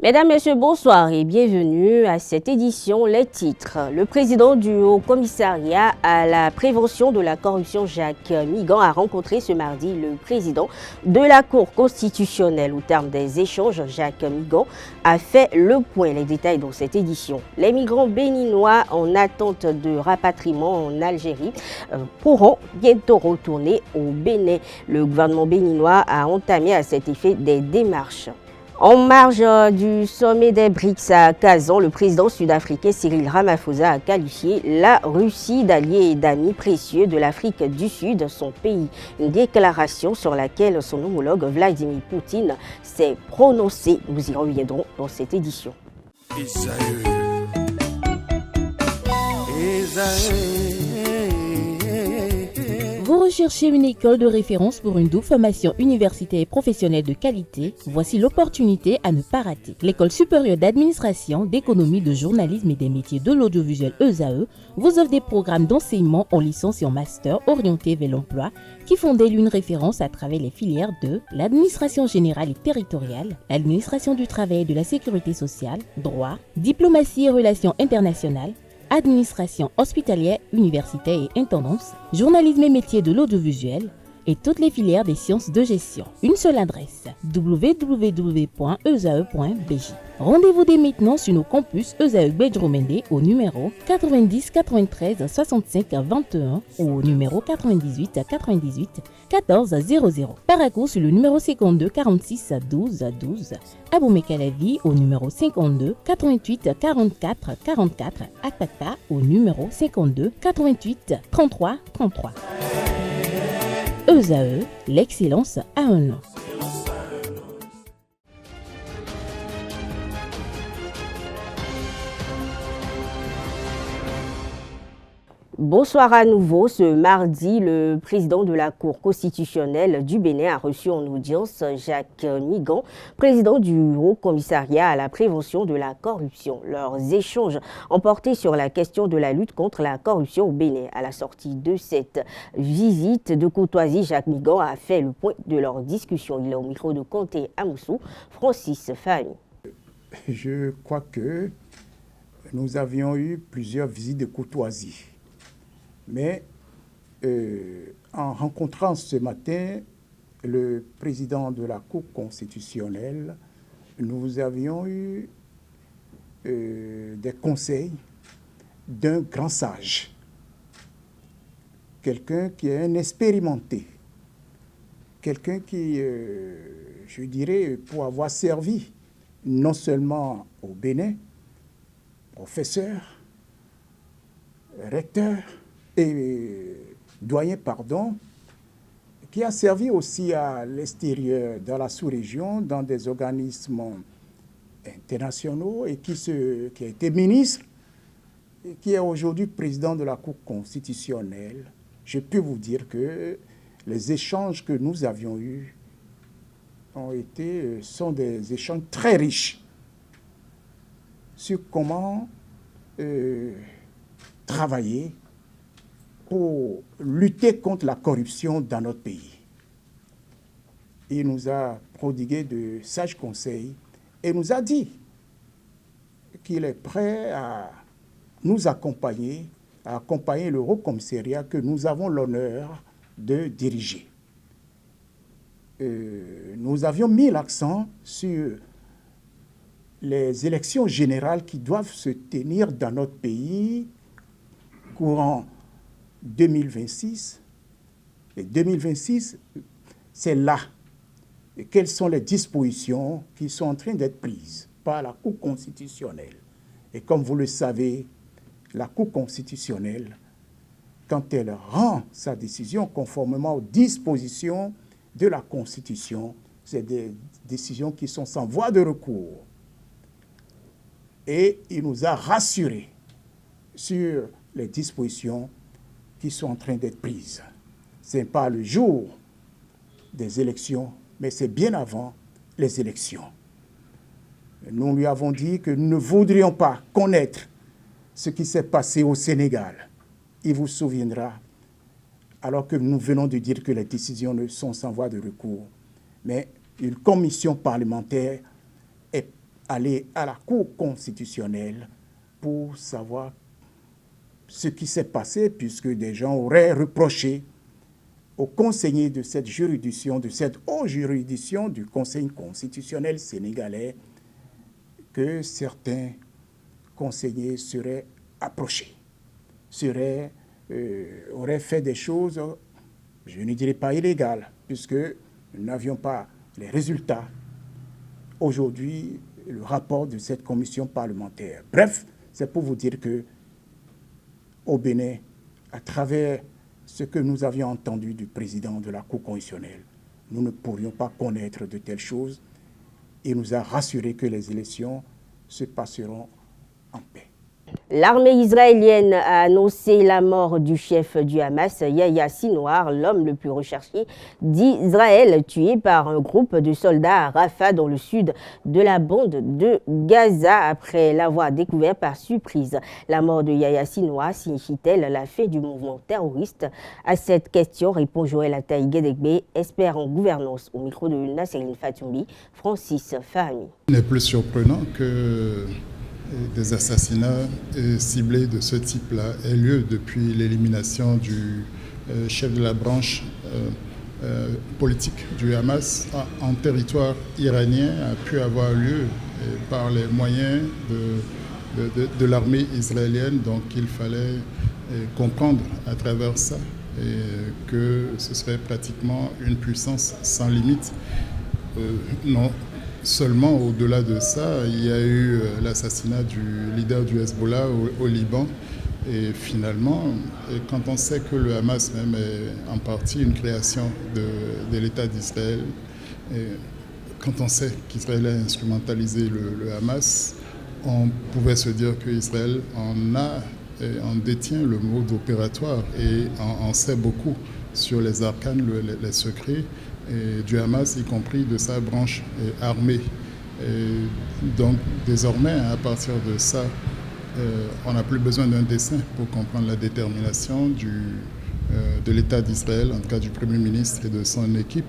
Mesdames, Messieurs, bonsoir et bienvenue à cette édition. Les titres. Le président du Haut Commissariat à la prévention de la corruption, Jacques Migan, a rencontré ce mardi le président de la Cour constitutionnelle. Au terme des échanges, Jacques Migan a fait le point. Les détails dans cette édition. Les migrants béninois en attente de rapatriement en Algérie pourront bientôt retourner au Bénin. Le gouvernement béninois a entamé à cet effet des démarches. En marge du sommet des BRICS à Kazan, le président sud-africain Cyril Ramaphosa a qualifié la Russie d'allié et d'ami précieux de l'Afrique du Sud, son pays. Une déclaration sur laquelle son homologue Vladimir Poutine s'est prononcé. Nous y reviendrons dans cette édition. Vous recherchez une école de référence pour une double formation universitaire et professionnelle de qualité? Voici l'opportunité à ne pas rater. L'École supérieure d'administration, d'économie, de journalisme et des métiers de l'audiovisuel ESAE vous offre des programmes d'enseignement en licence et en master orientés vers l'emploi qui font d'elle une référence à travers les filières de l'administration générale et territoriale, l'administration du travail et de la sécurité sociale, droit, diplomatie et relations internationales, administration hospitalière, universitaire et intendance, journalisme et métiers de l'audiovisuel et toutes les filières des sciences de gestion. Une seule adresse, www.esae.bj. Rendez-vous dès maintenant sur nos campus ESAE Bedromende au numéro 90 93 65 21 ou au numéro 98 98 14 00. Paracourt sur le numéro 52 46 12 12. Aboumé-Calavi au numéro 52 88 44 44. Akpata au numéro 52 88 33 33. ESAE, l'excellence à un nom. Bonsoir à nouveau. Ce mardi, le président de la Cour constitutionnelle du Bénin a reçu en audience Jacques Migan, président du Haut Commissariat à la prévention de la corruption. Leurs échanges ont porté sur la question de la lutte contre la corruption au Bénin. À la sortie de cette visite de courtoisie, Jacques Migan a fait le point de leur discussion. Il est au micro de Comté Amoussou, Francis Fahmy. Je crois que nous avions eu plusieurs visites de courtoisie. Mais en rencontrant ce matin le président de la Cour constitutionnelle, nous avions eu des conseils d'un grand sage, quelqu'un qui est un expérimenté, quelqu'un qui, je dirais, pour avoir servi non seulement au Bénin, professeur, recteur, et doyen, qui a servi aussi à l'extérieur, dans la sous-région, dans des organismes internationaux, et qui a été ministre, et qui est aujourd'hui président de la Cour constitutionnelle. Je peux vous dire que les échanges que nous avions eus sont des échanges très riches sur comment travailler pour lutter contre la corruption dans notre pays. Il nous a prodigué de sages conseils et nous a dit qu'il est prêt à nous accompagner, à accompagner le Haut Commissariat que nous avons l'honneur de diriger. Nous avions mis l'accent sur les élections générales qui doivent se tenir dans notre pays courant 2026. Et 2026, c'est là. Et quelles sont les dispositions qui sont en train d'être prises par la Cour constitutionnelle. Et comme vous le savez, la Cour constitutionnelle, quand elle rend sa décision conformément aux dispositions de la Constitution, c'est des décisions qui sont sans voie de recours. Et il nous a rassurés sur les dispositions qui sont en train d'être prises. Ce n'est pas le jour des élections, mais c'est bien avant les élections. Nous lui avons dit que nous ne voudrions pas connaître ce qui s'est passé au Sénégal. Il vous souviendra, alors que nous venons de dire que les décisions sont sans voie de recours. Mais une commission parlementaire est aller à la Cour constitutionnelle pour savoir ce qui s'est passé, puisque des gens auraient reproché aux conseillers de cette juridiction, de cette haute juridiction du Conseil constitutionnel sénégalais, que certains conseillers seraient approchés, auraient fait des choses, je ne dirais pas illégales, puisque nous n'avions pas les résultats. Aujourd'hui, le rapport de cette commission parlementaire. Bref, c'est pour vous dire que au Bénin, à travers ce que nous avions entendu du président de la Cour constitutionnelle, nous ne pourrions pas connaître de telles choses. Il nous a rassuré que les élections se passeront en paix. L'armée israélienne a annoncé la mort du chef du Hamas, Yahya Sinwar, l'homme le plus recherché d'Israël, tué par un groupe de soldats à Rafah, dans le sud de la bande de Gaza, après l'avoir découvert par surprise. La mort de Yahya Sinwar signifie-t-elle la fin du mouvement terroriste? À cette question répond Joël Ataï Guédégbé, expert en gouvernance, au micro de Nasserine Fatoumbi, Francis Fahmi. Il n'est plus surprenant que des assassinats ciblés de ce type-là aient lieu depuis l'élimination du chef de la branche politique du Hamas en territoire iranien a pu avoir lieu par les moyens de l'armée israélienne. Donc il fallait comprendre à travers ça que ce serait pratiquement une puissance sans limite. Non seulement au-delà de ça, il y a eu l'assassinat du leader du Hezbollah au Liban. Et finalement, quand on sait que le Hamas même est en partie une création de l'État d'Israël, et quand on sait qu'Israël a instrumentalisé le Hamas, on pouvait se dire qu'Israël en détient le mode opératoire et en sait beaucoup sur les arcanes, les secrets du Hamas, y compris de sa branche armée. Donc désormais, à partir de ça, on n'a plus besoin d'un dessin pour comprendre la détermination de l'État d'Israël, en tout cas du Premier ministre et de son équipe,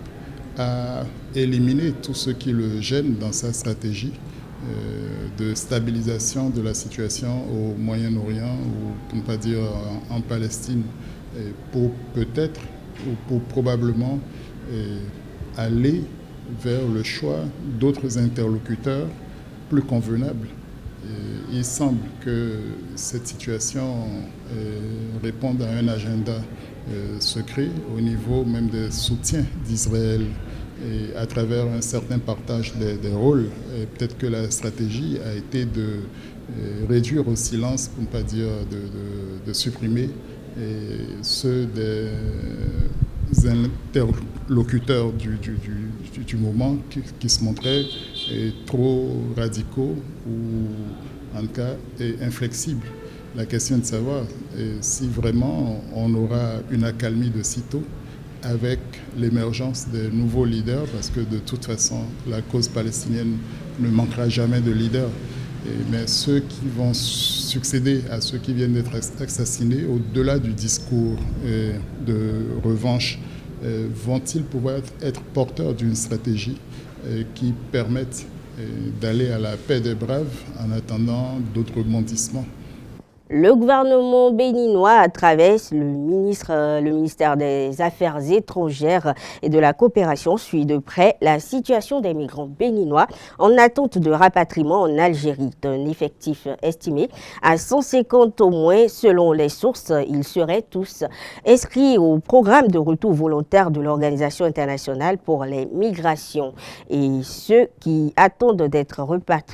à éliminer tout ce qui le gêne dans sa stratégie de stabilisation de la situation au Moyen-Orient, ou pour ne pas dire en Palestine, pour peut-être ou pour probablement aller vers le choix d'autres interlocuteurs plus convenables. Il semble que cette situation réponde à un agenda secret au niveau même des soutiens d'Israël et à travers un certain partage des rôles. Peut-être que la stratégie a été de réduire au silence, pour ne pas dire de supprimer ceux des interlocuteurs du moment qui se montraient trop radicaux ou en tout cas inflexibles. La question est de savoir si vraiment on aura une accalmie de sitôt avec l'émergence des nouveaux leaders, parce que de toute façon la cause palestinienne ne manquera jamais de leaders. Mais ceux qui vont succéder à ceux qui viennent d'être assassinés, au-delà du discours de revanche, vont-ils pouvoir être porteurs d'une stratégie qui permette d'aller à la paix des braves en attendant d'autres rebondissements? Le gouvernement béninois, à travers le ministère des Affaires étrangères et de la coopération, suit de près la situation des migrants béninois en attente de rapatriement en Algérie. D'un effectif estimé à 150 au moins, selon les sources, ils seraient tous inscrits au programme de retour volontaire de l'Organisation internationale pour les migrations. Et ceux qui attendent d'être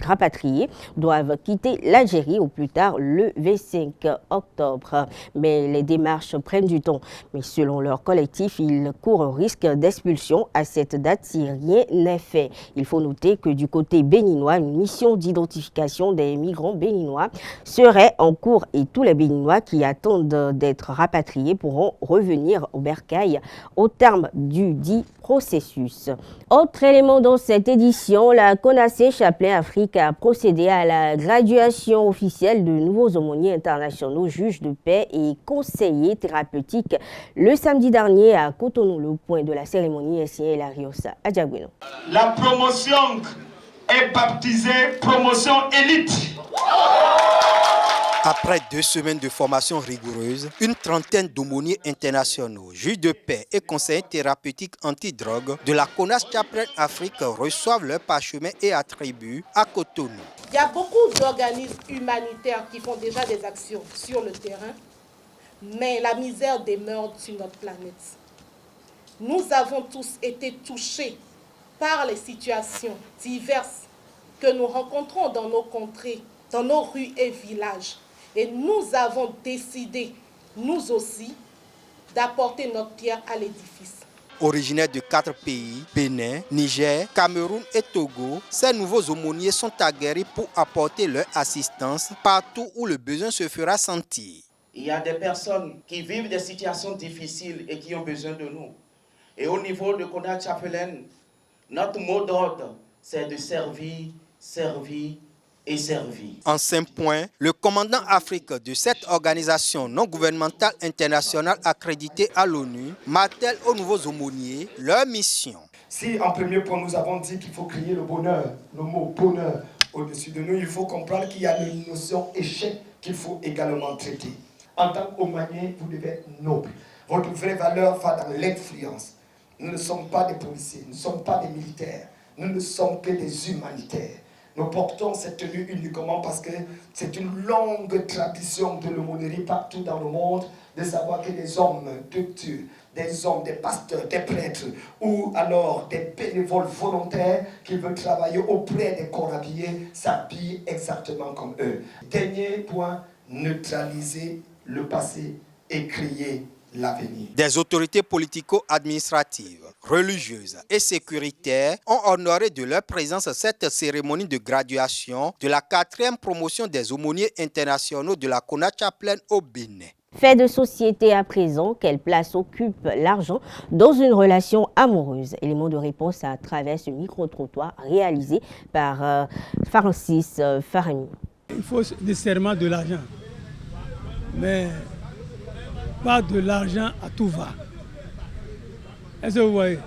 rapatriés doivent quitter l'Algérie au plus tard le 5 octobre. Mais les démarches prennent du temps. Mais selon leur collectif, ils courent un risque d'expulsion à cette date si rien n'est fait. Il faut noter que du côté béninois, une mission d'identification des migrants béninois serait en cours et tous les Béninois qui attendent d'être rapatriés pourront revenir au bercail au terme du dit processus. Autre élément dans cette édition, la CONACE Chaplain Afrique a procédé à la graduation officielle de nouveaux aumôniers internationaux, juges de paix et conseillers thérapeutiques le samedi dernier à Cotonou. Le point de la cérémonie est signé Lariosa Adjagouino. La promotion est baptisé promotion élite. Après 2 semaines de formation rigoureuse, une trentaine d'aumôniers internationaux, juges de paix et conseillers thérapeutiques anti-drogue de la CONAS Chaplain Afrique reçoivent leur parchemin et attributs à Cotonou. Il y a beaucoup d'organismes humanitaires qui font déjà des actions sur le terrain, mais la misère demeure sur notre planète. Nous avons tous été touchés par les situations diverses que nous rencontrons dans nos contrées, dans nos rues et villages. Et nous avons décidé, nous aussi, d'apporter notre pierre à l'édifice. Originaires de 4 pays, Bénin, Niger, Cameroun et Togo, ces nouveaux aumôniers sont aguerris pour apporter leur assistance partout où le besoin se fera sentir. Il y a des personnes qui vivent des situations difficiles et qui ont besoin de nous. Et au niveau de CONAS Chaplain, notre mot d'ordre, c'est de servir, servir et servir. En 5 points, le commandant Afrique de cette organisation non gouvernementale internationale accréditée à l'ONU martèle aux nouveaux aumôniers leur mission. Si en premier point nous avons dit qu'il faut créer le bonheur, le mot bonheur au-dessus de nous, il faut comprendre qu'il y a une notion échec qu'il faut également traiter. En tant qu'aumônier, vous devez être noble. Votre vraie valeur va dans l'influence. Nous ne sommes pas des policiers, nous ne sommes pas des militaires, nous ne sommes que des humanitaires. Nous portons cette tenue uniquement parce que c'est une longue tradition de l'aumônerie partout dans le monde, de savoir que des hommes de Dieu, des hommes, des pasteurs, des prêtres, ou alors des bénévoles volontaires qui veulent travailler auprès des corps habillés, s'habillent exactement comme eux. Dernier point, neutraliser le passé et créer l'avenir. Des autorités politico-administratives, religieuses et sécuritaires ont honoré de leur présence cette cérémonie de graduation de la 4e promotion des aumôniers internationaux de la CONAS Chaplain au Bénin. Fait de société à présent, quelle place occupe l'argent dans une relation amoureuse? Élément de réponse à travers ce micro-trottoir réalisé par Francis Farami. Il faut nécessairement de l'argent, mais pas de l'argent à tout va. Est-ce que vous voyez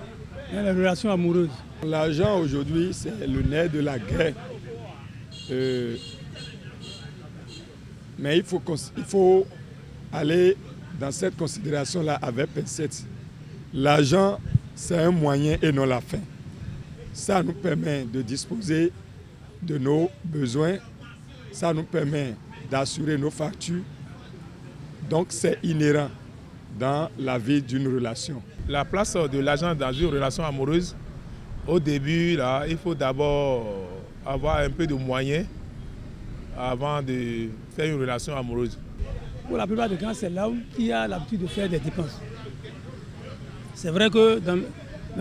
dans les relations amoureuses? L'argent aujourd'hui, c'est le nerf de la guerre. Mais il faut aller dans cette considération-là avec pincette. L'argent, c'est un moyen et non la fin. Ça nous permet de disposer de nos besoins. Ça nous permet d'assurer nos factures. Donc c'est inhérent dans la vie d'une relation. La place de l'argent dans une relation amoureuse, au début, là, il faut d'abord avoir un peu de moyens avant de faire une relation amoureuse. Pour la plupart des cas, c'est là où il y a l'habitude de faire des dépenses. C'est vrai que dans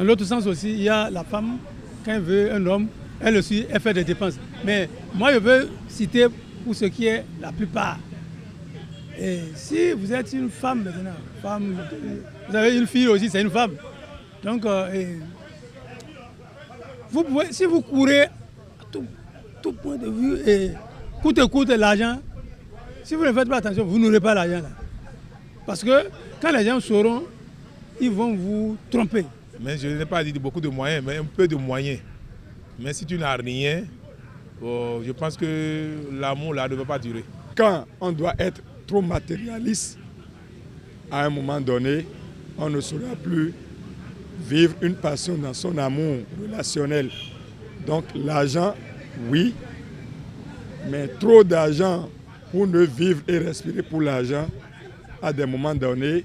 l'autre sens aussi, il y a la femme, quand elle veut un homme, elle aussi, elle fait des dépenses. Mais moi, je veux citer pour ce qui est la plupart. Et si vous êtes une femme maintenant, vous avez une fille aussi, c'est une femme. Donc, vous pouvez, si vous courez à tout point de vue et coûte l'argent, si vous ne faites pas attention, vous n'aurez pas l'argent là. Parce que quand les gens sauront, ils vont vous tromper. Mais je n'ai pas dit beaucoup de moyens, mais un peu de moyens. Mais si tu n'as rien, je pense que l'amour là ne va pas durer. Quand on doit être trop matérialiste, à un moment donné, on ne saura plus vivre une passion dans son amour relationnel. Donc l'argent, oui, mais trop d'argent pour ne vivre et respirer pour l'argent, à des moments donnés,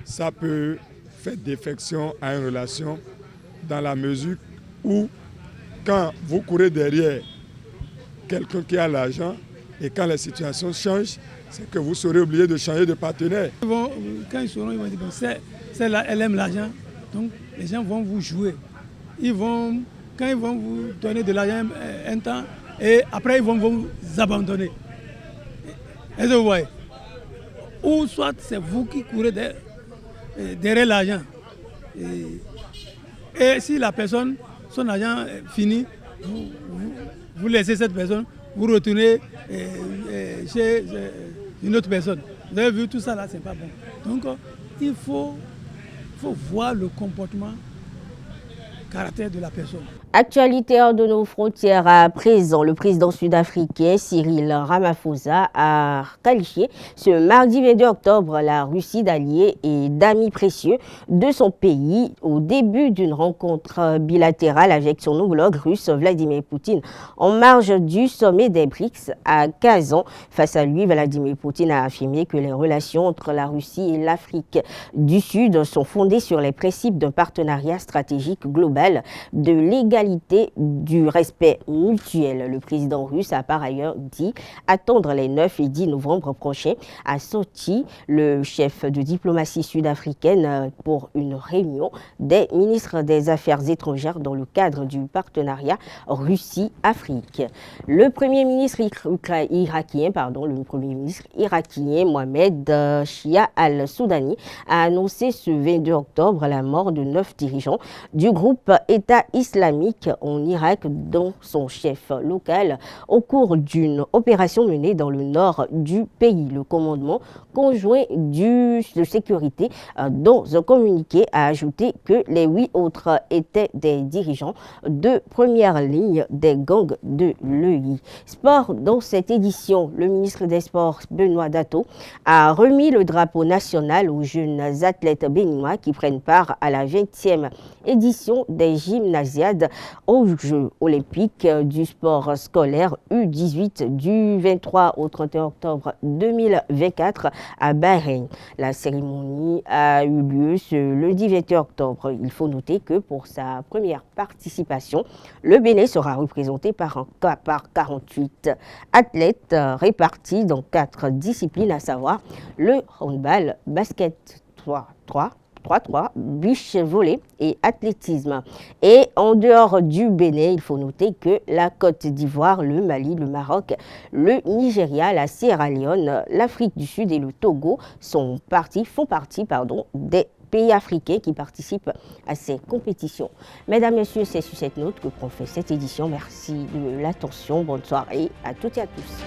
ça peut faire défection à une relation dans la mesure où quand vous courez derrière quelqu'un qui a l'argent et quand les situations changent, c'est que vous serez obligé de changer de partenaire. Quand ils sauront, ils vont dire, celle-là, elle aime l'argent, donc les gens vont vous jouer. Quand ils vont vous donner de l'argent un temps, et après ils vont vous abandonner. Est-ce que vous voyez? Ou soit c'est vous qui courez derrière l'argent. Et si la personne, son argent est fini, vous laissez cette personne, vous retournez chez une autre personne. Vous avez vu tout ça là, c'est pas bon. Donc il faut voir le comportement caractère de la personne. Actualité hors de nos frontières à présent, le président sud-africain Cyril Ramaphosa a qualifié ce mardi 22 octobre la Russie d'alliés et d'amis précieux de son pays au début d'une rencontre bilatérale avec son homologue russe Vladimir Poutine en marge du sommet des BRICS à Kazan. Face à lui, Vladimir Poutine a affirmé que les relations entre la Russie et l'Afrique du Sud sont fondées sur les principes d'un partenariat stratégique global, de l'égalité, du respect mutuel. Le président russe a par ailleurs dit attendre les 9 et 10 novembre prochains à Sochi le chef de diplomatie sud-africaine pour une réunion des ministres des Affaires étrangères dans le cadre du partenariat Russie-Afrique. Le premier ministre irakien, Mohamed Shia al-Soudani a annoncé ce 22 octobre la mort de 9 dirigeants du groupe État islamique en Irak, dont son chef local, au cours d'une opération menée dans le nord du pays. Le commandement conjoint de sécurité, dans un communiqué, a ajouté que les 8 autres étaient des dirigeants de première ligne des gangs de l'EI. Sport, dans cette édition, le ministre des Sports, Benoît Dato, a remis le drapeau national aux jeunes athlètes béninois qui prennent part à la 20e édition des gymnasiades aux Jeux olympiques du sport scolaire U18 du 23 au 31 octobre 2024 à Bahreïn. La cérémonie a eu lieu ce lundi 21 octobre. Il faut noter que pour sa première participation, le Bénin sera représenté par 48 athlètes répartis dans 4 disciplines, à savoir le handball, basket 3-3, beach volley et athlétisme. Et en dehors du Bénin, il faut noter que la Côte d'Ivoire, le Mali, le Maroc, le Nigeria, la Sierra Leone, l'Afrique du Sud et le Togo font partie des pays africains qui participent à ces compétitions. Mesdames, Messieurs, c'est sur cette note que prend fin cette édition. Merci de l'attention. Bonne soirée à toutes et à tous.